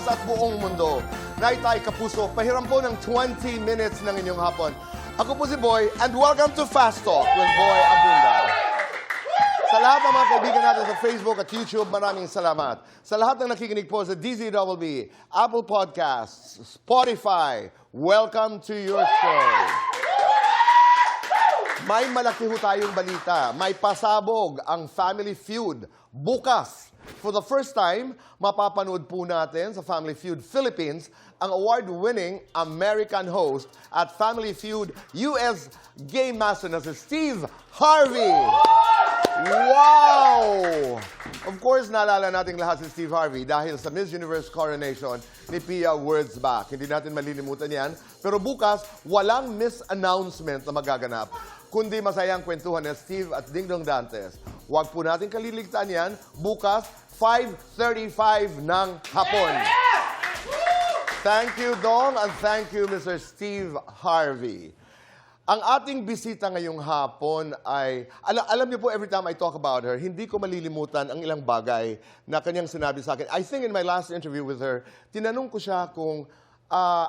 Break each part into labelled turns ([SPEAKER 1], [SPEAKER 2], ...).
[SPEAKER 1] Pilipinas at buong mundo. Naitay Kapuso, pahiram po ng 20 minutes ng inyong hapon. Ako po si Boy, and welcome to Fast Talk with Boy Abunda. Sa lahat ng mga kaibigan natin sa Facebook at YouTube, maraming salamat. Sa lahat ng nakikinig po sa DZWB, Apple Podcasts, Spotify, welcome to your show. May malaki ho tayong balita. May pasabog ang Family Feud bukas. For the first time, mapapanood po natin sa Family Feud Philippines ang award-winning American host at Family Feud US Game Master na si Steve Harvey. Wow! Of course, naalala natin lahat si Steve Harvey dahil sa Miss Universe coronation ni Pia Wurtzbach. Hindi natin malilimutan yan. Pero bukas, walang miss-announcement na magaganap, kundi masayang kwentuhan ni Steve at Dingdong Dantes. Huwag po natin kaliligtaan yan. Bukas, 5:35 ng hapon. Thank you, Dong, and thank you, Mr. Steve Harvey. Ang ating bisita ngayong hapon ay, alam niyo po, every time I talk about her, hindi ko malilimutan ang ilang bagay na kanyang sinabi sa akin. I think in my last interview with her, tinanong ko siya kung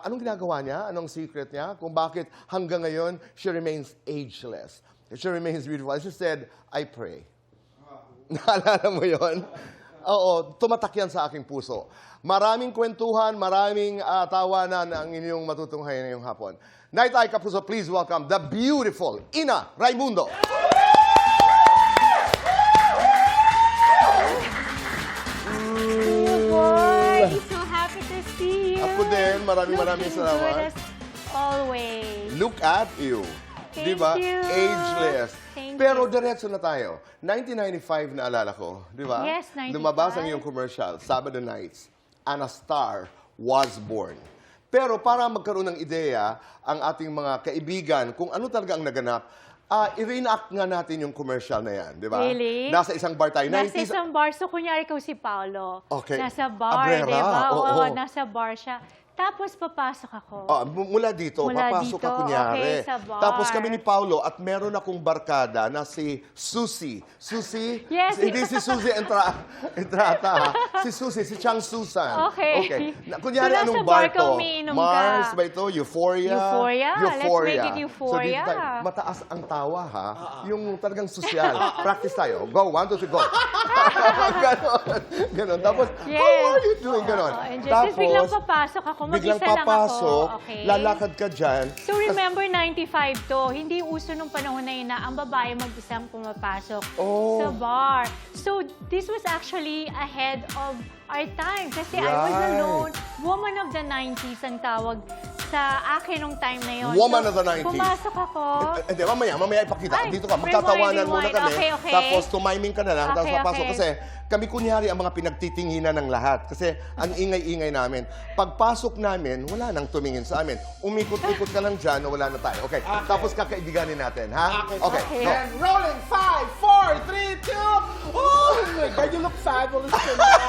[SPEAKER 1] anong ginagawa niya, anong secret niya, kung bakit hanggang ngayon she remains ageless. She remains beautiful. She said, I pray. Naalala mo yon? Oo, tumatak yan sa aking puso. Maraming kwentuhan, maraming tawanan ang inyong matutunghayan ngayong hapon. Naitay Kapuso, please welcome the beautiful Ina Raimundo.
[SPEAKER 2] Boy, so happy to see you.
[SPEAKER 1] Ako din, maraming salamat.
[SPEAKER 2] As always.
[SPEAKER 1] Look at you.
[SPEAKER 2] Thank
[SPEAKER 1] Diba?
[SPEAKER 2] you.
[SPEAKER 1] Ageless.
[SPEAKER 2] Thank
[SPEAKER 1] Pero
[SPEAKER 2] you.
[SPEAKER 1] diretso na tayo. 1995 na alala ko, di ba?
[SPEAKER 2] Yes, 95.
[SPEAKER 1] Lumabas ang iyong commercial, Sabado Nights, and a star was born. Pero para magkaroon ng ideya ang ating mga kaibigan kung ano talaga ang naganap, i-reenact nga natin yung commercial na yan, di ba?
[SPEAKER 2] Really?
[SPEAKER 1] Nasa isang bar tayo.
[SPEAKER 2] Nasa
[SPEAKER 1] 90s
[SPEAKER 2] isang bar. So, kunyari ikaw si Paolo.
[SPEAKER 1] Okay.
[SPEAKER 2] Nasa bar,
[SPEAKER 1] Abrera,
[SPEAKER 2] di ba?
[SPEAKER 1] oo.
[SPEAKER 2] Nasa bar siya. Tapos, papasok ako.
[SPEAKER 1] Mula dito,
[SPEAKER 2] Mula
[SPEAKER 1] papasok
[SPEAKER 2] dito,
[SPEAKER 1] ka kunyari.
[SPEAKER 2] okay, sa bar.
[SPEAKER 1] Tapos kami ni Paulo at meron akong barkada na si Susie. Susie?
[SPEAKER 2] Yes.
[SPEAKER 1] Hindi si Susie Entrata. Ha? Si Susie, si Chang Susan.
[SPEAKER 2] Okay.
[SPEAKER 1] Kunyari,
[SPEAKER 2] So, nasa
[SPEAKER 1] anong
[SPEAKER 2] bar
[SPEAKER 1] bar
[SPEAKER 2] ka,
[SPEAKER 1] to?
[SPEAKER 2] umiinom
[SPEAKER 1] Mars
[SPEAKER 2] ka.
[SPEAKER 1] ba ito? Euphoria?
[SPEAKER 2] Euphoria. Let's make it Euphoria.
[SPEAKER 1] So dito tayo, mataas ang tawa, ha? Yung talagang sosyal. Practice tayo. Go, 1, 2, 3, go. Ganon. Tapos,
[SPEAKER 2] Yes.
[SPEAKER 1] how are you doing? Ganon.
[SPEAKER 2] And just biglang papasok ako.
[SPEAKER 1] Biglang
[SPEAKER 2] Mag-isa lang ako.
[SPEAKER 1] papasok,
[SPEAKER 2] Okay.
[SPEAKER 1] lalakad ka dyan.
[SPEAKER 2] So remember, 95 to. Hindi uso nung panahon na yun na ang babae mag-isang pumapasok sa bar. So this was actually ahead of our time. Kasi I was
[SPEAKER 1] Right.
[SPEAKER 2] alone. Woman of the 90s ang tawag sa akin nung time na yun.
[SPEAKER 1] Woman
[SPEAKER 2] So,
[SPEAKER 1] of the 90s.
[SPEAKER 2] Pumasok ako.
[SPEAKER 1] Hindi, mamaya ipakita.
[SPEAKER 2] Ay,
[SPEAKER 1] Dito ka, magtatawanan muna
[SPEAKER 2] rewind.
[SPEAKER 1] kami.
[SPEAKER 2] Okay.
[SPEAKER 1] Tapos tumiming ka na lang, tapos
[SPEAKER 2] Okay,
[SPEAKER 1] papasok.
[SPEAKER 2] okay.
[SPEAKER 1] Kasi kami kunyari ang mga pinagtitinginan ng lahat. Kasi ang ingay-ingay namin. Pagpasok namin, wala nang tumingin sa amin. Umikot-ikot ka lang dyan, wala na tayo. Okay, tapos kakaibiganin natin, ha? Okay,
[SPEAKER 2] Okay.
[SPEAKER 1] go.
[SPEAKER 3] And rolling 5, 4, 3, 2. Oh my God, you look fabulous tonight.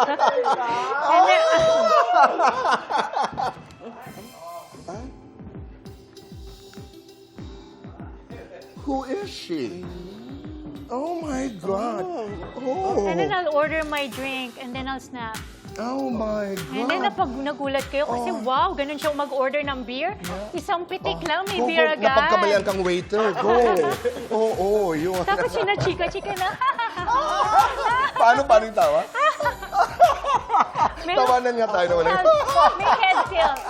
[SPEAKER 2] And then,
[SPEAKER 1] Who is she? Oh my God. Oh.
[SPEAKER 2] and then I'll order my drink and then I'll snap.
[SPEAKER 1] Oh my God.
[SPEAKER 2] And then nagulat kayo kasi wow, ganun siya mag-order ng beer. Isang pitik lang, may beer agad.
[SPEAKER 1] Napagkamalian kang waiter. Go. Oo, yun.
[SPEAKER 2] Tapos sinachika-chika na.
[SPEAKER 1] Paano yung tawa?
[SPEAKER 2] May-
[SPEAKER 1] Tawanan nga tayo na wala.
[SPEAKER 2] May head tilt.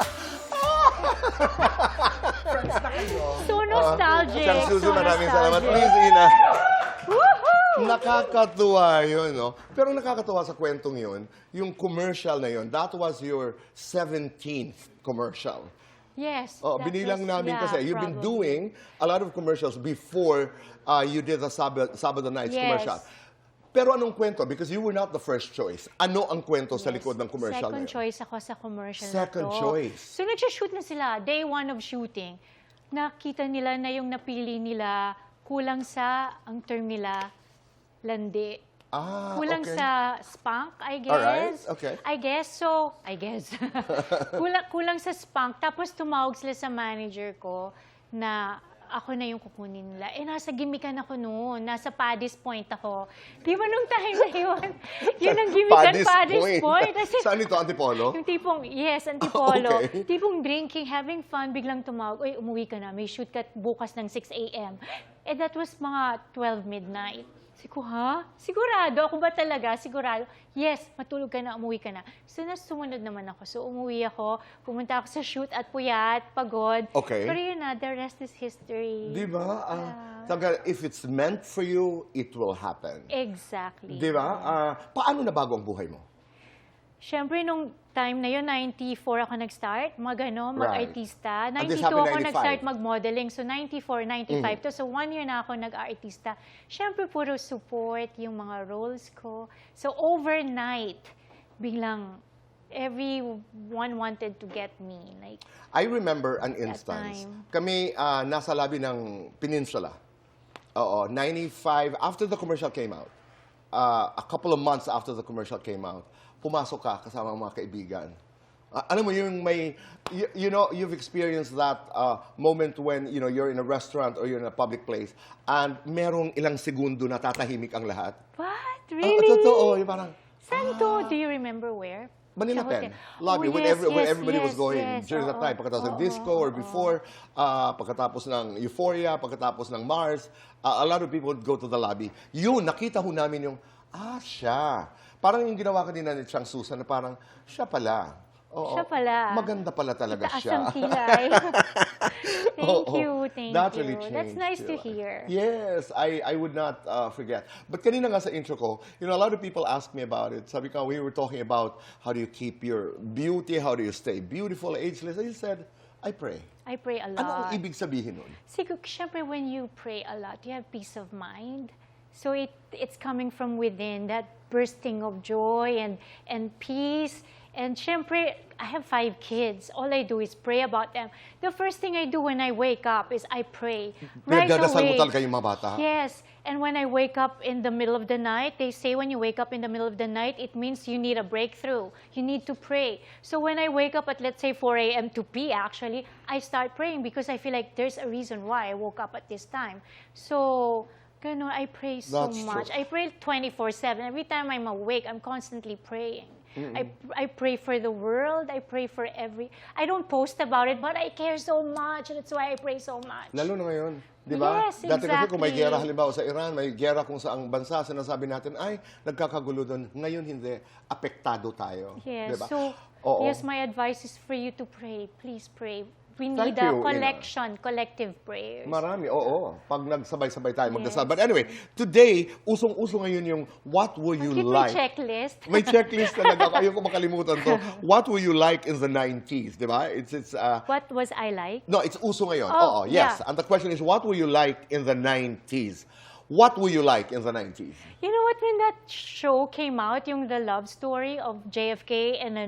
[SPEAKER 2] So nostalgic.
[SPEAKER 1] Siyang Susie,
[SPEAKER 2] so
[SPEAKER 1] maraming salamat.
[SPEAKER 2] nostalgic.
[SPEAKER 1] Please, Ina.
[SPEAKER 2] Woohoo!
[SPEAKER 1] Nakakatuwa yun, no? Pero nakakatuwa sa kwentong yun, yung commercial na yun, that was your 17th commercial.
[SPEAKER 2] Yes.
[SPEAKER 1] Oh,
[SPEAKER 2] that
[SPEAKER 1] binilang
[SPEAKER 2] was-
[SPEAKER 1] namin
[SPEAKER 2] yeah,
[SPEAKER 1] kasi you've been
[SPEAKER 2] probably.
[SPEAKER 1] doing a lot of commercials before you did the Sabado Nights
[SPEAKER 2] Yes.
[SPEAKER 1] commercial. Pero anong kwento? Because you were not the first choice. Ano ang kwento sa likod ng commercial na
[SPEAKER 2] Second
[SPEAKER 1] yun?
[SPEAKER 2] choice ako sa commercial
[SPEAKER 1] Second
[SPEAKER 2] na to.
[SPEAKER 1] choice.
[SPEAKER 2] So nagsha-shoot na sila. Day one of shooting. Nakita nila na yung napili nila kulang sa, ang term nila, landi. Kulang
[SPEAKER 1] okay.
[SPEAKER 2] sa spunk, I guess.
[SPEAKER 1] Alright, okay.
[SPEAKER 2] I guess. kulang sa spunk. Tapos tumawag sila sa manager ko na ako na yung kukunin nila. Nasa gimikan ako noon. Nasa Paddy's Point ako. Di ba nung time na yun? Yun ang gimikan, Paddy's Point. Kasi,
[SPEAKER 1] Saan ito, Antipolo?
[SPEAKER 2] yung tipong, yes, Antipolo.
[SPEAKER 1] Okay.
[SPEAKER 2] Tipong drinking, having fun, biglang tumawag, uy, umuwi ka na, may shoot ka bukas ng 6 a.m. That was mga 12 midnight. Sabi ko, ha? Sigurado? Ako ba talaga? Sigurado? Yes, matulog ka na, umuwi ka na. So, sumunod naman ako. So, umuwi ako, pumunta ako sa shoot at puyat, pagod.
[SPEAKER 1] Okay.
[SPEAKER 2] Pero yun na, the rest is history.
[SPEAKER 1] Di ba? Talaga, if it's meant for you, it will happen.
[SPEAKER 2] Exactly.
[SPEAKER 1] Di ba? Paano nabago ang buhay mo?
[SPEAKER 2] Siyempre, nung time na yun, 94 ako nag-start, mag-artista.
[SPEAKER 1] And this
[SPEAKER 2] 92
[SPEAKER 1] happened
[SPEAKER 2] ako
[SPEAKER 1] 95.
[SPEAKER 2] nag-start mag-modeling. So, 94, 95 to. So, 1 year na ako nag-artista. Siyempre, puro support yung mga roles ko. So, overnight, biglang, everyone wanted to get me. Like,
[SPEAKER 1] I remember an instance.
[SPEAKER 2] time.
[SPEAKER 1] Kami nasa labi ng Peninsula. Oo, 95, after the commercial came out, a couple of months after the commercial came out, pumasok ka kasama ang mga kaibigan. Alam mo, yung may, you know, you've experienced that moment when, you know, you're in a restaurant or you're in a public place and merong ilang segundo na tatahimik ang lahat.
[SPEAKER 2] what? Really?
[SPEAKER 1] Totoo, yung parang,
[SPEAKER 2] Saan to? Do you remember where?
[SPEAKER 1] Manila
[SPEAKER 2] Sa
[SPEAKER 1] Pen,
[SPEAKER 2] hotel.
[SPEAKER 1] lobby,
[SPEAKER 2] Oh,
[SPEAKER 1] when,
[SPEAKER 2] yes,
[SPEAKER 1] when
[SPEAKER 2] yes,
[SPEAKER 1] everybody was
[SPEAKER 2] yes,
[SPEAKER 1] going
[SPEAKER 2] yes.
[SPEAKER 1] during that
[SPEAKER 2] Oo.
[SPEAKER 1] time. Pagkatapos ng
[SPEAKER 2] Oo,
[SPEAKER 1] disco or
[SPEAKER 2] oo.
[SPEAKER 1] before, pagkatapos ng Euphoria, pagkatapos ng Mars, a lot of people would go to the lobby. Yun, nakita ho namin yung, siya. Parang yung ginawa kanina ni Chang Susan na parang, siya pala. Oo,
[SPEAKER 2] Siya pala.
[SPEAKER 1] Maganda pala talaga
[SPEAKER 2] Taas
[SPEAKER 1] siya.
[SPEAKER 2] ang kilay. Thank
[SPEAKER 1] Oo.
[SPEAKER 2] you, thank
[SPEAKER 1] That
[SPEAKER 2] you.
[SPEAKER 1] really
[SPEAKER 2] That's
[SPEAKER 1] changed
[SPEAKER 2] nice to
[SPEAKER 1] your life.
[SPEAKER 2] hear.
[SPEAKER 1] Yes, I would not forget. But kanina nga sa intro ko, you know, a lot of people ask me about it. Sabi ko, we were talking about how do you keep your beauty, how do you stay beautiful, ageless. I said, I pray.
[SPEAKER 2] I pray a lot.
[SPEAKER 1] Ano ang ibig sabihin nun?
[SPEAKER 2] Siguro, syempre, when you pray a lot, you have peace of mind. So it's coming from within, that bursting of joy and peace. And syempre, I have 5 kids. All I do is pray about them. The first thing I do when I wake up is I pray. Right
[SPEAKER 1] Pinagdadasal mo
[SPEAKER 2] away.
[SPEAKER 1] talaga yung mga bata?
[SPEAKER 2] Yes. And when I wake up in the middle of the night, they say when you wake up in the middle of the night, it means you need a breakthrough. You need to pray. So when I wake up at, let's say, 4 a.m. to pee, actually, I start praying because I feel like there's a reason why I woke up at this time. So, ganun, I pray so
[SPEAKER 1] That's
[SPEAKER 2] much.
[SPEAKER 1] true.
[SPEAKER 2] I pray 24/7. Every time I'm awake, I'm constantly praying. I pray for the world. I pray for I don't post about it, but I care so much. That's why I pray so much.
[SPEAKER 1] Lalo na ngayon, di ba?
[SPEAKER 2] Yes,
[SPEAKER 1] Dati kasi kung may
[SPEAKER 2] exactly.
[SPEAKER 1] gera halimbawa sa Iran, may gera kung saang bansa, sinasabi natin, ay, nagkakagulo doon. Ngayon hindi, apektado tayo.
[SPEAKER 2] Yes.
[SPEAKER 1] Di ba?
[SPEAKER 2] So,
[SPEAKER 1] Oo.
[SPEAKER 2] yes, my advice is for you to pray. Please pray. We
[SPEAKER 1] Thank
[SPEAKER 2] need a
[SPEAKER 1] you,
[SPEAKER 2] collective prayers.
[SPEAKER 1] Marami, oo. Pag nagsabay-sabay tayo magdasal.
[SPEAKER 2] Yes.
[SPEAKER 1] But anyway, today, usong-uso ngayon yung what will you
[SPEAKER 2] Keep
[SPEAKER 1] like?
[SPEAKER 2] my checklist.
[SPEAKER 1] May checklist talaga. Ayoko makalimutan to. What will you like in the 90s, di ba?
[SPEAKER 2] What was I like?
[SPEAKER 1] No, it's uso ngayon. Oo,
[SPEAKER 2] Oh,
[SPEAKER 1] yes.
[SPEAKER 2] yeah.
[SPEAKER 1] And the question is, what will you like in the 90s? What will you like in the 90s?
[SPEAKER 2] You know what, when that show came out, yung The Love Story of JFK and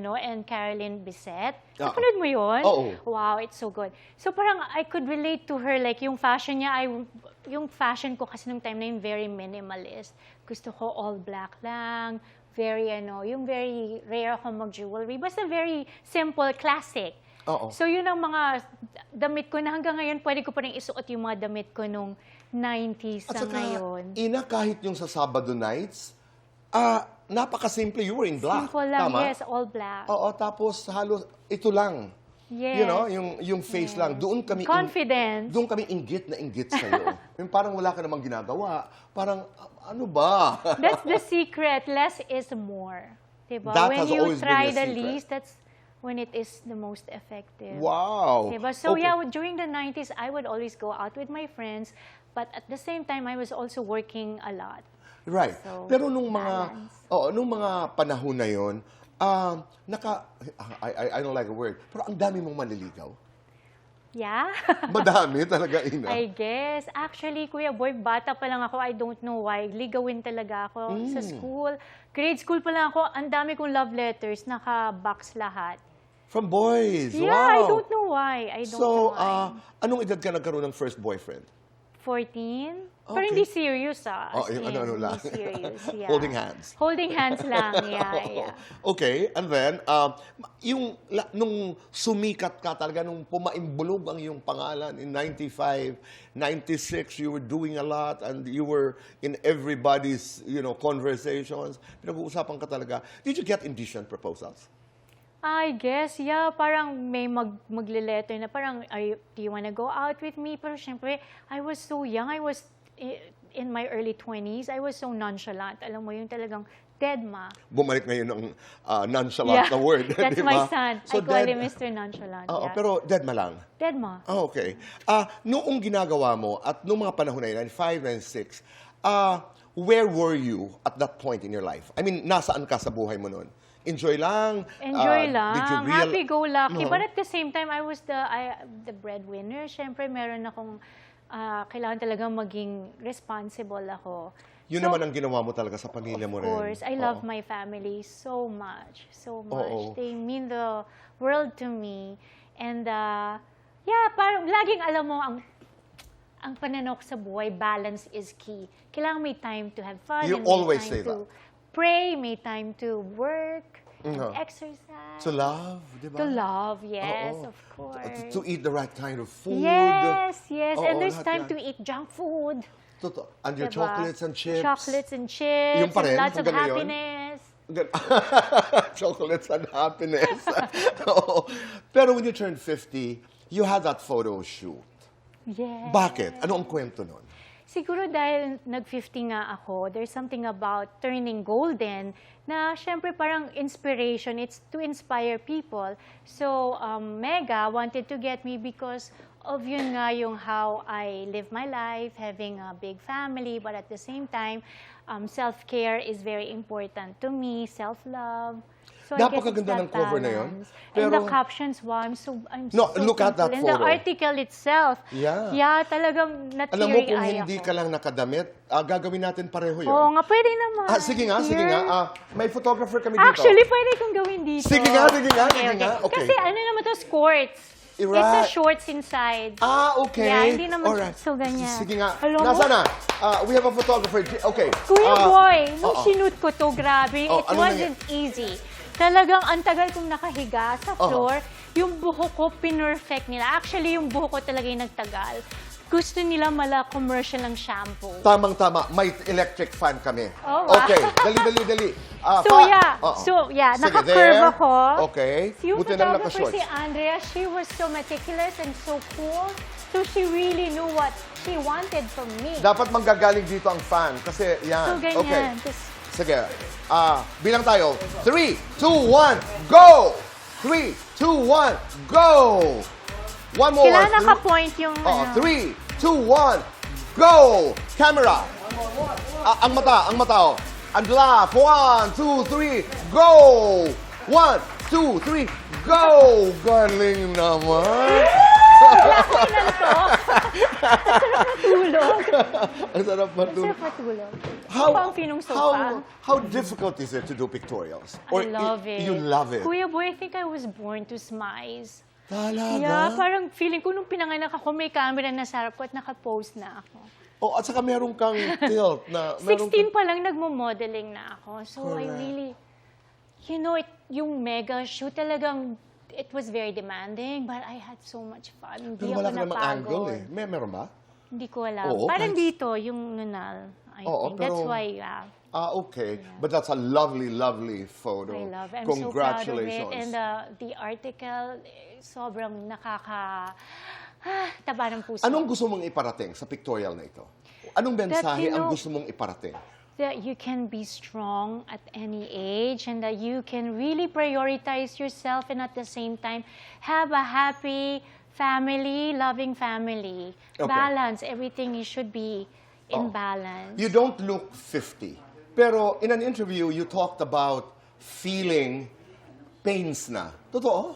[SPEAKER 2] Caroline Bissett,
[SPEAKER 1] Oo.
[SPEAKER 2] napanood mo yun?
[SPEAKER 1] Oo.
[SPEAKER 2] Wow, it's so good. So parang I could relate to her, like yung fashion niya, yung fashion ko kasi nung time na yun, very minimalist. Gusto ko all black lang, very yung very rare ako mag-jewelry. Basta very simple, classic.
[SPEAKER 1] Oo.
[SPEAKER 2] So yun ang mga damit ko na hanggang ngayon, pwede ko pa rin isuot yung mga damit ko nung 90s
[SPEAKER 1] At
[SPEAKER 2] sa
[SPEAKER 1] saka,
[SPEAKER 2] ngayon.
[SPEAKER 1] Ina, kahit yung sa Sabado nights, napakasimple. You were in black.
[SPEAKER 2] Simple lang,
[SPEAKER 1] Tama?
[SPEAKER 2] yes, all black.
[SPEAKER 1] Oo, tapos halos ito lang.
[SPEAKER 2] Yes.
[SPEAKER 1] You know, yung face lang. Doon kami
[SPEAKER 2] Confidence.
[SPEAKER 1] doon kami inggit na inggit sa iyo. Yung parang wala ka namang ginagawa. Parang ano ba?
[SPEAKER 2] That's the secret. Less is more. Diba?
[SPEAKER 1] That
[SPEAKER 2] When
[SPEAKER 1] has
[SPEAKER 2] you
[SPEAKER 1] always been
[SPEAKER 2] try
[SPEAKER 1] your
[SPEAKER 2] the
[SPEAKER 1] secret.
[SPEAKER 2] least, that's when it is the most effective.
[SPEAKER 1] Wow.
[SPEAKER 2] Diba? So
[SPEAKER 1] Okay.
[SPEAKER 2] yeah, during the 90s, I would always go out with my friends, but at the same time, I was also working a lot.
[SPEAKER 1] Right.
[SPEAKER 2] So,
[SPEAKER 1] Pero nung mga
[SPEAKER 2] balance.
[SPEAKER 1] nung mga panahon na 'yon, I don't like a word, pero ang dami mong maliligaw.
[SPEAKER 2] Yeah.
[SPEAKER 1] Madami talaga, Ina.
[SPEAKER 2] I guess. Actually, Kuya Boy, bata pa lang ako. I don't know why. Ligawin talaga ako sa school. Grade school pa lang ako. Ang dami kong love letters. Naka-box lahat.
[SPEAKER 1] From boys.
[SPEAKER 2] Yeah,
[SPEAKER 1] wow.
[SPEAKER 2] I don't know why. I don't know
[SPEAKER 1] So,
[SPEAKER 2] why.
[SPEAKER 1] anong edad ka nagkaroon ng first boyfriend?
[SPEAKER 2] 14. Pero
[SPEAKER 1] Okay.
[SPEAKER 2] hindi serious,
[SPEAKER 1] Oh,
[SPEAKER 2] As
[SPEAKER 1] yung
[SPEAKER 2] in,
[SPEAKER 1] ano lang.
[SPEAKER 2] Hindi serious, yeah.
[SPEAKER 1] Holding hands.
[SPEAKER 2] Holding hands lang, yeah.
[SPEAKER 1] Okay, and then, nung sumikat ka talaga, nung pumaimbulog ang iyong pangalan in 95, 96, you were doing a lot and you were in everybody's, conversations. Pinag-uusapan ka talaga. Did you get indecent proposals?
[SPEAKER 2] I guess, yeah, parang may magle-letter na parang, do you wanna go out with me? Pero syempre, I was so young. I was in my early 20s. I was so nonchalant. Alam mo, yung talagang dead ma.
[SPEAKER 1] Bumalik ngayon ng nonchalant na word.
[SPEAKER 2] That's
[SPEAKER 1] di
[SPEAKER 2] my
[SPEAKER 1] ba?
[SPEAKER 2] son.
[SPEAKER 1] So
[SPEAKER 2] I call
[SPEAKER 1] dead-
[SPEAKER 2] him Mr. Nonchalant.
[SPEAKER 1] Oo,
[SPEAKER 2] yeah.
[SPEAKER 1] pero dead ma lang.
[SPEAKER 2] Dead ma.
[SPEAKER 1] Oh, okay. Noong ginagawa mo at noong mga panahon na yun, 95, 96, where were you at that point in your life? I mean, nasaan ka sa buhay mo noon? Enjoy lang?
[SPEAKER 2] Enjoy
[SPEAKER 1] Did you
[SPEAKER 2] lang. Happy-go-lucky.
[SPEAKER 1] No.
[SPEAKER 2] But at the same time, I was the breadwinner. Siyempre, meron akong kailangan talagang maging responsible ako.
[SPEAKER 1] Yun
[SPEAKER 2] So,
[SPEAKER 1] naman ang ginawa mo talaga sa pamilya mo
[SPEAKER 2] Of
[SPEAKER 1] rin.
[SPEAKER 2] course. I love
[SPEAKER 1] Oo.
[SPEAKER 2] my family so much. So much.
[SPEAKER 1] Oo.
[SPEAKER 2] They mean the world to me. And yeah, parang laging alam mo, ang pananaw ko sa buhay, balance is key. Kailangan may time to have fun.
[SPEAKER 1] You
[SPEAKER 2] and may
[SPEAKER 1] always
[SPEAKER 2] time
[SPEAKER 1] say
[SPEAKER 2] to pray, may time to work,
[SPEAKER 1] Mhm.
[SPEAKER 2] exercise.
[SPEAKER 1] To love, di ba?
[SPEAKER 2] To love, yes,
[SPEAKER 1] Oo.
[SPEAKER 2] of course.
[SPEAKER 1] To eat the right kind of food.
[SPEAKER 2] Yes, yes.
[SPEAKER 1] Oo,
[SPEAKER 2] And there's
[SPEAKER 1] lahat
[SPEAKER 2] time
[SPEAKER 1] yan.
[SPEAKER 2] to eat junk food.
[SPEAKER 1] Totoo. And your
[SPEAKER 2] Diba?
[SPEAKER 1] chocolates and chips.
[SPEAKER 2] Chocolates and chips.
[SPEAKER 1] Yung pa rin,
[SPEAKER 2] and lots of
[SPEAKER 1] hanggang ngayon?
[SPEAKER 2] happiness.
[SPEAKER 1] Chocolates and happiness. Oo. Pero when you turned 50, you had that photo shoot.
[SPEAKER 2] Yes.
[SPEAKER 1] Bakit? Ano ang kwento nun?
[SPEAKER 2] Siguro dahil nag-50 nga ako, there's something about turning golden na syempre parang inspiration. It's to inspire people. So, Mega wanted to get me because of yun nga yung how I live my life, having a big family, but at the same time, self-care is very important to me, self-love. So I guess it's
[SPEAKER 1] Napakaganda
[SPEAKER 2] that
[SPEAKER 1] ng cover na yun.
[SPEAKER 2] balance. And the
[SPEAKER 1] Pero-
[SPEAKER 2] captions, wow, I'm so
[SPEAKER 1] No, look at that
[SPEAKER 2] thankful. And the
[SPEAKER 1] photo.
[SPEAKER 2] article itself,
[SPEAKER 1] Yeah.
[SPEAKER 2] yeah, talagang
[SPEAKER 1] Alam mo, kung
[SPEAKER 2] na-teary-eye
[SPEAKER 1] hindi
[SPEAKER 2] ako.
[SPEAKER 1] ka lang nakadamit, gagawin natin pareho yun.
[SPEAKER 2] Oo nga, pwede naman.
[SPEAKER 1] Sige nga, sige
[SPEAKER 2] Here.
[SPEAKER 1] nga. May photographer kami dito.
[SPEAKER 2] Actually, pwede kong gawin dito.
[SPEAKER 1] Sige nga, sige nga, sige nga. Okay.
[SPEAKER 2] Kasi ano naman to, skirts. It's
[SPEAKER 1] Right.
[SPEAKER 2] a shorts inside.
[SPEAKER 1] Okay.
[SPEAKER 2] Yeah, hindi naman
[SPEAKER 1] Alright.
[SPEAKER 2] so ganyan.
[SPEAKER 1] Sige nga.
[SPEAKER 2] Alam mo?
[SPEAKER 1] Nasaan na? We have a photographer. Okay.
[SPEAKER 2] Kuya Boy, nung
[SPEAKER 1] oo.
[SPEAKER 2] sinut ko to, grabe,
[SPEAKER 1] Oh,
[SPEAKER 2] it
[SPEAKER 1] ano
[SPEAKER 2] wasn't easy. Talagang ang tagal kong nakahiga sa floor, yung buhok ko, pinurfect nila. Actually, yung buhok ko talaga yung nagtagal. Gusto nila commercial ng shampoo.
[SPEAKER 1] Tamang-tama. May electric fan kami.
[SPEAKER 2] Oh, wow.
[SPEAKER 1] Okay. Dali.
[SPEAKER 2] So, yeah,
[SPEAKER 1] Sige,
[SPEAKER 2] naka-curve
[SPEAKER 1] there.
[SPEAKER 2] ako.
[SPEAKER 1] Okay.
[SPEAKER 2] Yung
[SPEAKER 1] Buti na
[SPEAKER 2] photographer
[SPEAKER 1] naka-shorts.
[SPEAKER 2] si Andrea, she was so meticulous and so cool. So she really knew what she wanted from me.
[SPEAKER 1] Dapat manggagaling dito ang fan. Kasi yan.
[SPEAKER 2] So ganyan.
[SPEAKER 1] Okay.
[SPEAKER 2] Tas-
[SPEAKER 1] Sige. Bilang tayo. 3, 2, 1, go! 3, 2, 1, go! One more.
[SPEAKER 2] Kailangan naka-point yung ano.
[SPEAKER 1] 3, 2, 1, go! Camera. Ang mata. Oh. And laugh. 1, 2, 3, go! 1, 2, 3, go! Galing naman.
[SPEAKER 2] Wala ko inantok. Tulog.
[SPEAKER 1] Ang sarap matulog.
[SPEAKER 2] Sarap matulog. Pang pinong sofa.
[SPEAKER 1] How difficult is it to do pictorials?
[SPEAKER 2] I love it.
[SPEAKER 1] You love it?
[SPEAKER 2] Kuya Boy, I think I was born to smize.
[SPEAKER 1] Talaga?
[SPEAKER 2] Yeah, parang feeling ko nung pinanganak ako, may camera na sa harap ko at naka-pose na ako.
[SPEAKER 1] Oh, at saka meron kang tilt na...
[SPEAKER 2] 16 pa lang nagmo-modeling na ako. So I
[SPEAKER 1] Correct.
[SPEAKER 2] really, yung mega shoot talagang, it was very demanding, but I had so much fun. Hindi
[SPEAKER 1] Pero wala
[SPEAKER 2] ako
[SPEAKER 1] ka namang
[SPEAKER 2] napagod.
[SPEAKER 1] angle eh. Meron ba?
[SPEAKER 2] Hindi ko alam.
[SPEAKER 1] Oo,
[SPEAKER 2] Parang
[SPEAKER 1] kahit-
[SPEAKER 2] dito, yung nunal. I
[SPEAKER 1] Oo,
[SPEAKER 2] think. That's
[SPEAKER 1] pero-
[SPEAKER 2] why, yeah.
[SPEAKER 1] Okay. But that's a lovely, lovely photo.
[SPEAKER 2] I love it. I'm so proud of it.
[SPEAKER 1] Congratulations.
[SPEAKER 2] And the article, sobrang taba ng puso.
[SPEAKER 1] Anong gusto mong iparating sa pictorial na ito? Anong mensahe
[SPEAKER 2] you
[SPEAKER 1] ang
[SPEAKER 2] know-
[SPEAKER 1] gusto mong iparating?
[SPEAKER 2] That you can be strong at any age and that you can really prioritize yourself and at the same time have a happy family, loving family.
[SPEAKER 1] Okay.
[SPEAKER 2] Balance, everything you should be in balance.
[SPEAKER 1] You don't look 50. Pero in an interview, you talked about feeling pains na. Totoo?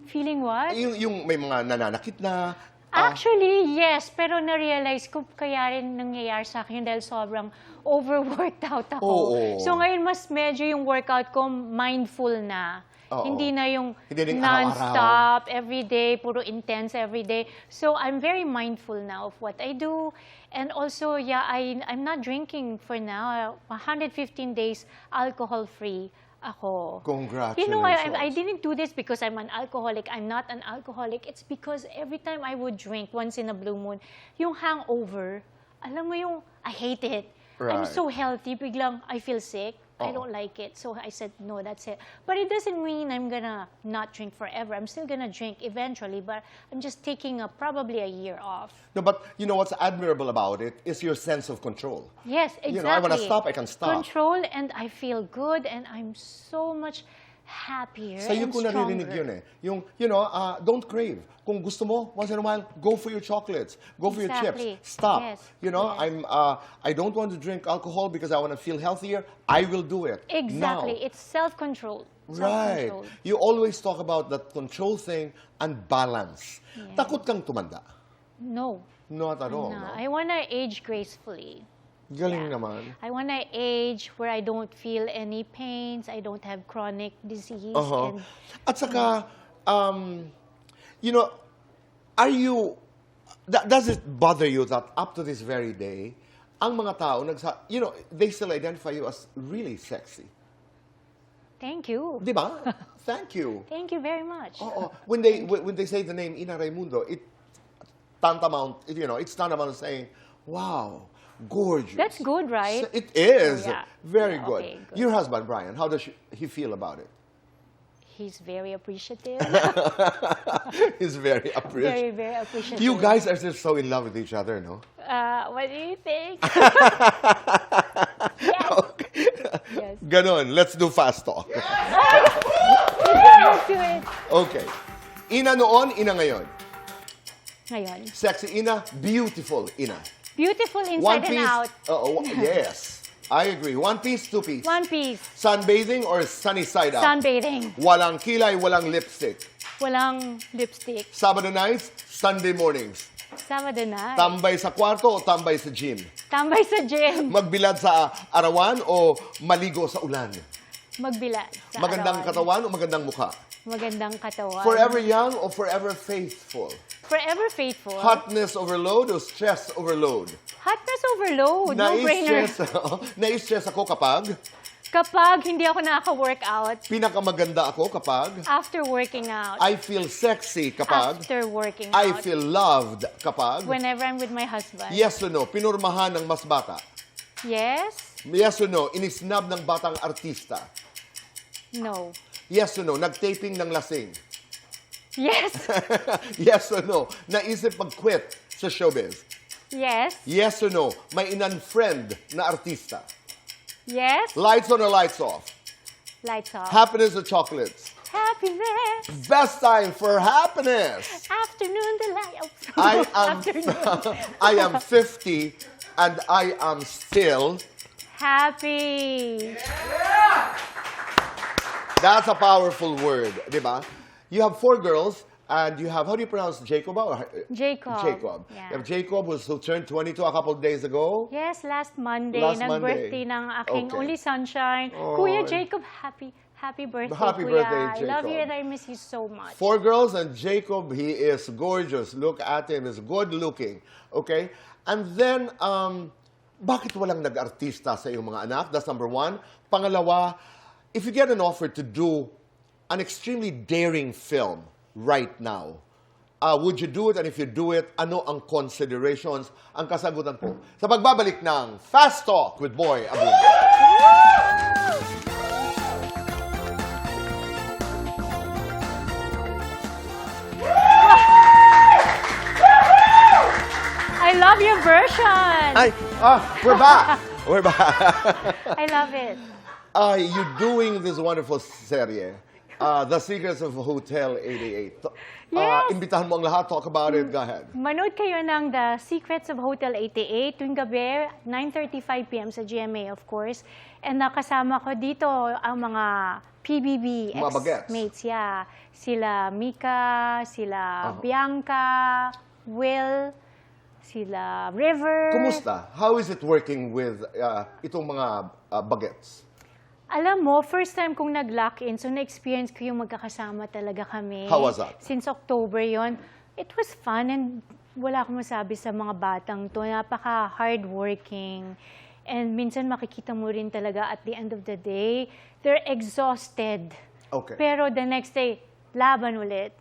[SPEAKER 2] Feeling what?
[SPEAKER 1] Yung may mga nananakit na.
[SPEAKER 2] Actually, yes. Pero na-realize ko kaya rin nangyayari sa akin dahil sobrang overworked out ako.
[SPEAKER 1] Oo.
[SPEAKER 2] So ngayon, mas medyo yung workout ko mindful na.
[SPEAKER 1] Oo.
[SPEAKER 2] Hindi na yung
[SPEAKER 1] Hindi rin
[SPEAKER 2] non-stop, every day, puro intense every day. So I'm very mindful now of what I do. And also, yeah, I'm not drinking for now. 115 days alcohol-free ako.
[SPEAKER 1] Congratulations.
[SPEAKER 2] You know, I didn't do this because I'm an alcoholic. I'm not an alcoholic. It's because every time I would drink once in a blue moon, yung hangover, alam mo yung, I hate it. I'm
[SPEAKER 1] Right.
[SPEAKER 2] so healthy, biglang I feel sick. I don't like it. So I said, no, that's it. But it doesn't mean I'm gonna not drink forever. I'm still gonna drink eventually, but I'm just taking probably a year off.
[SPEAKER 1] No, but you know what's admirable about it is your sense of control.
[SPEAKER 2] Yes, exactly.
[SPEAKER 1] You know, I wanna stop, I can stop.
[SPEAKER 2] Control, and I feel good, and I'm so much happier
[SPEAKER 1] Sa'yo
[SPEAKER 2] and
[SPEAKER 1] ko naririnig yun
[SPEAKER 2] stronger.
[SPEAKER 1] Yung, you know, don't crave. Kung gusto mo, once in a while, go for your chocolates. Go for your
[SPEAKER 2] Exactly.
[SPEAKER 1] chips. Stop.
[SPEAKER 2] Yes.
[SPEAKER 1] You know,
[SPEAKER 2] Yes.
[SPEAKER 1] I don't want to drink alcohol because I want to feel healthier. I will do it.
[SPEAKER 2] Exactly.
[SPEAKER 1] Now.
[SPEAKER 2] It's self-control.
[SPEAKER 1] Right.
[SPEAKER 2] Self-control.
[SPEAKER 1] You always talk about that control thing and balance.
[SPEAKER 2] Yeah.
[SPEAKER 1] Takot kang tumanda.
[SPEAKER 2] No.
[SPEAKER 1] Not at all.
[SPEAKER 2] No.
[SPEAKER 1] No?
[SPEAKER 2] I want to age gracefully.
[SPEAKER 1] Galing
[SPEAKER 2] Yeah.
[SPEAKER 1] naman.
[SPEAKER 2] I want to age where I don't feel any pains, I don't have chronic disease.
[SPEAKER 1] Uh-huh.
[SPEAKER 2] And
[SPEAKER 1] At saka, you know, are you, does it bother you that up to this very day, ang mga tao, you know, they still identify you as really sexy?
[SPEAKER 2] thank you.
[SPEAKER 1] Di ba? Thank you.
[SPEAKER 2] Thank you very much.
[SPEAKER 1] Oo. When they say the name Ina Raimundo, tantamount, you know, it's tantamount to saying, wow, gorgeous.
[SPEAKER 2] That's good, right?
[SPEAKER 1] It is.
[SPEAKER 2] Oh, yeah.
[SPEAKER 1] Very
[SPEAKER 2] Yeah,
[SPEAKER 1] good.
[SPEAKER 2] okay, good.
[SPEAKER 1] Your husband, Brian, how does he feel about it?
[SPEAKER 2] He's very appreciative.
[SPEAKER 1] He's very appreciative.
[SPEAKER 2] very, very appreciative.
[SPEAKER 1] You guys are just so in love with each other, no?
[SPEAKER 2] What do you think? yes. Yes.
[SPEAKER 1] Ganon. Let's do fast talk.
[SPEAKER 2] Let's do it.
[SPEAKER 1] Okay. Ina noon, ina ngayon.
[SPEAKER 2] Ngayon.
[SPEAKER 1] Sexy ina, beautiful ina.
[SPEAKER 2] Beautiful
[SPEAKER 1] One
[SPEAKER 2] inside and
[SPEAKER 1] piece.
[SPEAKER 2] out.
[SPEAKER 1] Yes. I agree. One piece, two piece.
[SPEAKER 2] One piece.
[SPEAKER 1] Sunbathing or sunny side up?
[SPEAKER 2] Sunbathing.
[SPEAKER 1] Walang kilay, walang lipstick.
[SPEAKER 2] Walang lipstick.
[SPEAKER 1] Sabado nights, Sunday mornings.
[SPEAKER 2] Sabado na.
[SPEAKER 1] Tambay sa kwarto o tambay sa gym?
[SPEAKER 2] Tambay sa gym.
[SPEAKER 1] Magbilad sa arawan o maligo sa ulan?
[SPEAKER 2] Magbilad. Sa
[SPEAKER 1] Magandang
[SPEAKER 2] arawan.
[SPEAKER 1] katawan o magandang mukha?
[SPEAKER 2] Magandang katawan.
[SPEAKER 1] Forever young o forever faithful?
[SPEAKER 2] Forever faithful.
[SPEAKER 1] Hotness overload o stress overload?
[SPEAKER 2] Hotness overload. No-brainer.
[SPEAKER 1] Nai-stress ako kapag
[SPEAKER 2] Kapag hindi ako nakaka-workout,
[SPEAKER 1] pinakamaganda ako kapag
[SPEAKER 2] after working out,
[SPEAKER 1] I feel sexy kapag
[SPEAKER 2] after working
[SPEAKER 1] I
[SPEAKER 2] out,
[SPEAKER 1] feel loved kapag
[SPEAKER 2] whenever I'm with my husband.
[SPEAKER 1] yes or no, pinurmahan ng mas bata.
[SPEAKER 2] Yes?
[SPEAKER 1] Yes or no, inisnab ng batang artista.
[SPEAKER 2] No.
[SPEAKER 1] Yes or no, nagtaping ng lasing.
[SPEAKER 2] Yes?
[SPEAKER 1] Yes or no, naisip mag-quit sa showbiz.
[SPEAKER 2] Yes?
[SPEAKER 1] Yes or no, may in-unfriend na artista.
[SPEAKER 2] Yes?
[SPEAKER 1] Lights on or lights off?
[SPEAKER 2] Lights off.
[SPEAKER 1] Happiness or chocolates?
[SPEAKER 2] Happiness.
[SPEAKER 1] Best time for happiness.
[SPEAKER 2] Afternoon delight.
[SPEAKER 1] I am
[SPEAKER 2] Afternoon.
[SPEAKER 1] I am 50 and I am still.
[SPEAKER 2] Happy.
[SPEAKER 1] That's a powerful word, di ba? You have 4 girls and you have, how do you pronounce Jacob?
[SPEAKER 2] Jacob.
[SPEAKER 1] Jacob.
[SPEAKER 2] Yeah.
[SPEAKER 1] You have Jacob who turned 22 a couple of days ago.
[SPEAKER 2] Yes, last Monday,
[SPEAKER 1] Last
[SPEAKER 2] nag-birthday
[SPEAKER 1] Monday.
[SPEAKER 2] ng aking
[SPEAKER 1] Okay.
[SPEAKER 2] only sunshine.
[SPEAKER 1] Oh.
[SPEAKER 2] Kuya Jacob, happy birthday,
[SPEAKER 1] Happy
[SPEAKER 2] Kuya.
[SPEAKER 1] birthday,
[SPEAKER 2] I love you
[SPEAKER 1] Jacob.
[SPEAKER 2] and I miss you so much.
[SPEAKER 1] 4 girls and Jacob, he is gorgeous. Look at him, he's good looking. Okay? And then, bakit walang nag-artista sa iyong mga anak? That's number 1. Pangalawa, if you get an offer to do an extremely daring film right now, would you do it? And if you do it, ano ang considerations? Ang kasagutan po sa pagbabalik ng Fast Talk with Boy Abunda.
[SPEAKER 2] I love your version.
[SPEAKER 1] Ay, we're back. We're back.
[SPEAKER 2] I love it.
[SPEAKER 1] You're doing this wonderful serye, The Secrets of Hotel 88.
[SPEAKER 2] Yes.
[SPEAKER 1] Imbitahan mo ang lahat, talk about it, go ahead.
[SPEAKER 2] Manood kayo ng The Secrets of Hotel 88 tuwing gabi, 9:35 p.m. sa GMA, of course. And nakasama ko dito ang mga PBB
[SPEAKER 1] Mga bagets.
[SPEAKER 2] ex-mates. Yeah. Sila Mika, sila Bianca, Will, sila River.
[SPEAKER 1] Kumusta? How is it working with itong mga bagets?
[SPEAKER 2] Alam mo, first time kong nag-lock-in, so na-experience ko yung magkakasama talaga kami.
[SPEAKER 1] How was that?
[SPEAKER 2] Since October yon, it was fun and wala akong masabi sa mga batang to. Napaka-hardworking. And minsan makikita mo rin talaga at the end of the day, they're exhausted.
[SPEAKER 1] Okay.
[SPEAKER 2] Pero the next day, laban ulit.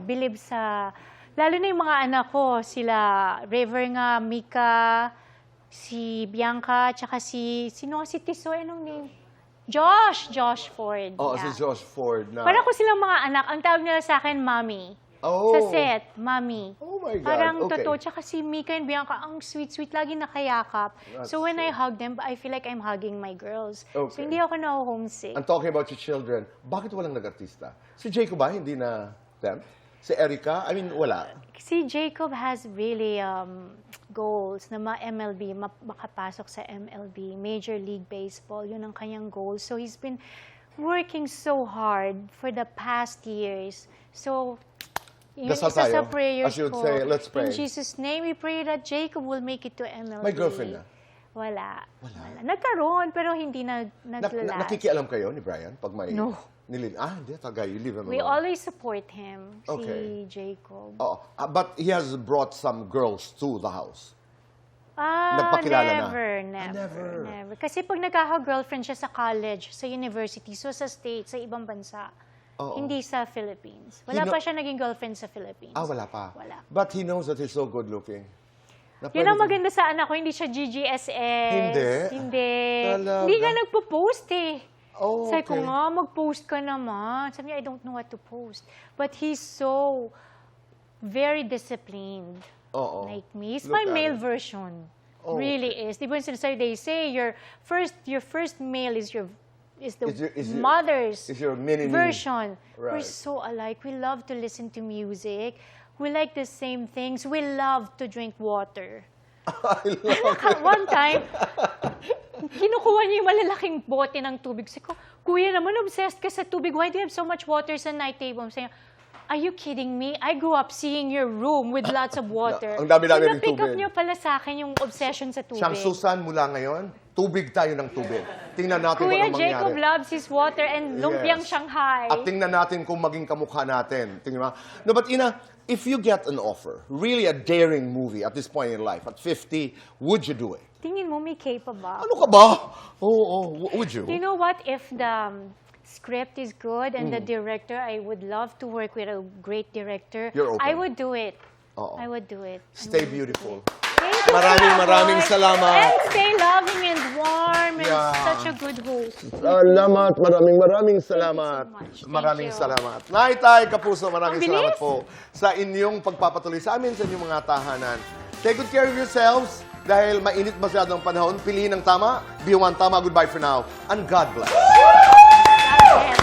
[SPEAKER 2] Believe sa... Lalo na yung mga anak ko, sila River nga, Mika, si Bianca, tsaka sino nga si Tisoy, anong name? Josh Ford.
[SPEAKER 1] Oh,
[SPEAKER 2] Yeah.
[SPEAKER 1] si Josh Ford na...
[SPEAKER 2] Parang ko silang mga anak, ang tawag nila sa akin, Mommy.
[SPEAKER 1] Oh.
[SPEAKER 2] Sa set, Mommy.
[SPEAKER 1] Oh my God,
[SPEAKER 2] Parang
[SPEAKER 1] okay.
[SPEAKER 2] totoo. Tsaka si Mika and Bianca, ang sweet-sweet, lagi nakayakap.
[SPEAKER 1] That's
[SPEAKER 2] So when I
[SPEAKER 1] true.
[SPEAKER 2] hug them, I feel like I'm hugging my girls. So
[SPEAKER 1] Okay.
[SPEAKER 2] hindi ako na-homesick.
[SPEAKER 1] I'm talking about your children. Bakit walang nag-artista? Si Jacob ba, hindi na temp? Si Erica? I mean, wala.
[SPEAKER 2] Si Jacob has really goals na ma-MLB, makapasok sa MLB, Major League Baseball. Yun ang kanyang goal. So he's been working so hard for the past years. So, yun
[SPEAKER 1] Dasal
[SPEAKER 2] isa sa
[SPEAKER 1] tayo.
[SPEAKER 2] prayers
[SPEAKER 1] As you'd
[SPEAKER 2] ko.
[SPEAKER 1] say, let's pray.
[SPEAKER 2] In Jesus' name, we pray that Jacob will make it to MLB.
[SPEAKER 1] May girlfriend na?
[SPEAKER 2] Wala. Nagkaroon, pero hindi naglalast.
[SPEAKER 1] Nakikialam kayo ni Brian pag may...
[SPEAKER 2] No.
[SPEAKER 1] Hindi, taga, you leave him
[SPEAKER 2] We
[SPEAKER 1] alone.
[SPEAKER 2] always support him,
[SPEAKER 1] Okay.
[SPEAKER 2] si Jacob.
[SPEAKER 1] Oo. But he has brought some girls to the house.
[SPEAKER 2] Ah,
[SPEAKER 1] Nagpakilala na?
[SPEAKER 2] never. Kasi pag nagkaka-girlfriend siya sa college, sa university, so sa States, sa ibang bansa.
[SPEAKER 1] Oo.
[SPEAKER 2] Hindi sa Philippines. Wala
[SPEAKER 1] He
[SPEAKER 2] pa siya naging girlfriend sa Philippines.
[SPEAKER 1] Wala pa.
[SPEAKER 2] Wala.
[SPEAKER 1] But he knows that he's so good looking.
[SPEAKER 2] Yun ang maganda sa anak ko, hindi siya GGSS.
[SPEAKER 1] Hindi? Talaga?
[SPEAKER 2] Hindi nga nagpo-post eh.
[SPEAKER 1] Oh,
[SPEAKER 2] Sabi ko
[SPEAKER 1] okay.
[SPEAKER 2] nga, mag-post ka naman. Sabi niya, I don't know what to post. But he's so very disciplined.
[SPEAKER 1] Oo.
[SPEAKER 2] Like me. It's
[SPEAKER 1] Look
[SPEAKER 2] my
[SPEAKER 1] at
[SPEAKER 2] male
[SPEAKER 1] it.
[SPEAKER 2] version.
[SPEAKER 1] Oh,
[SPEAKER 2] Really is. Di ba sinasabi, they say your first male is the
[SPEAKER 1] Is your-
[SPEAKER 2] mother's
[SPEAKER 1] is your mini-me.
[SPEAKER 2] version. We're
[SPEAKER 1] Right.
[SPEAKER 2] so alike. We love to listen to music. We like the same things. We love to drink water.
[SPEAKER 1] I love
[SPEAKER 2] One time, kinukuha niya yung malalaking bote ng tubig. Sabi ko, Kuya naman, obsessed ka sa tubig. Why do you have so much water sa night table? Sabi niya, are you kidding me? I grew up seeing your room with lots of water.
[SPEAKER 1] Ang dami-dami
[SPEAKER 2] So,
[SPEAKER 1] ring
[SPEAKER 2] na-pick up
[SPEAKER 1] tubig.
[SPEAKER 2] niyo pala sa akin yung obsession sa tubig.
[SPEAKER 1] Siyang Susan mula ngayon, tubig tayo ng tubig. Tingnan natin
[SPEAKER 2] Kuya
[SPEAKER 1] kung anong
[SPEAKER 2] Jacob
[SPEAKER 1] mangyari.
[SPEAKER 2] loves his water and lumpiang
[SPEAKER 1] Yes.
[SPEAKER 2] Shanghai.
[SPEAKER 1] At tingnan natin kung maging kamukha natin. Tingnan mo. No, but Ina, if you get an offer, really a daring movie at this point in life, at 50, would you do it?
[SPEAKER 2] Tingin mo, may K pa ba?
[SPEAKER 1] Ano ka ba? Oo, would you?
[SPEAKER 2] You know what? If the script is good and
[SPEAKER 1] Mm.
[SPEAKER 2] the director, I would love to work with a great director.
[SPEAKER 1] You're open.
[SPEAKER 2] I would do it.
[SPEAKER 1] Oo.
[SPEAKER 2] I would do it.
[SPEAKER 1] Stay beautiful.
[SPEAKER 2] Thank you,
[SPEAKER 1] Maraming
[SPEAKER 2] Boy.
[SPEAKER 1] salamat.
[SPEAKER 2] And stay loving and warm and
[SPEAKER 1] Yeah.
[SPEAKER 2] such a good host.
[SPEAKER 1] Salamat. Maraming salamat.
[SPEAKER 2] Thank you so much.
[SPEAKER 1] Maraming
[SPEAKER 2] Thank you.
[SPEAKER 1] salamat. Naitay, Kapuso, maraming
[SPEAKER 2] Ang
[SPEAKER 1] salamat
[SPEAKER 2] bilis.
[SPEAKER 1] po sa inyong pagpapatuloy sa amin, sa inyong mga tahanan. Take good care of yourselves dahil mainit masyadong panahon. Piliin ang tama. Be one tama. Goodbye for now. And God bless.
[SPEAKER 2] God bless.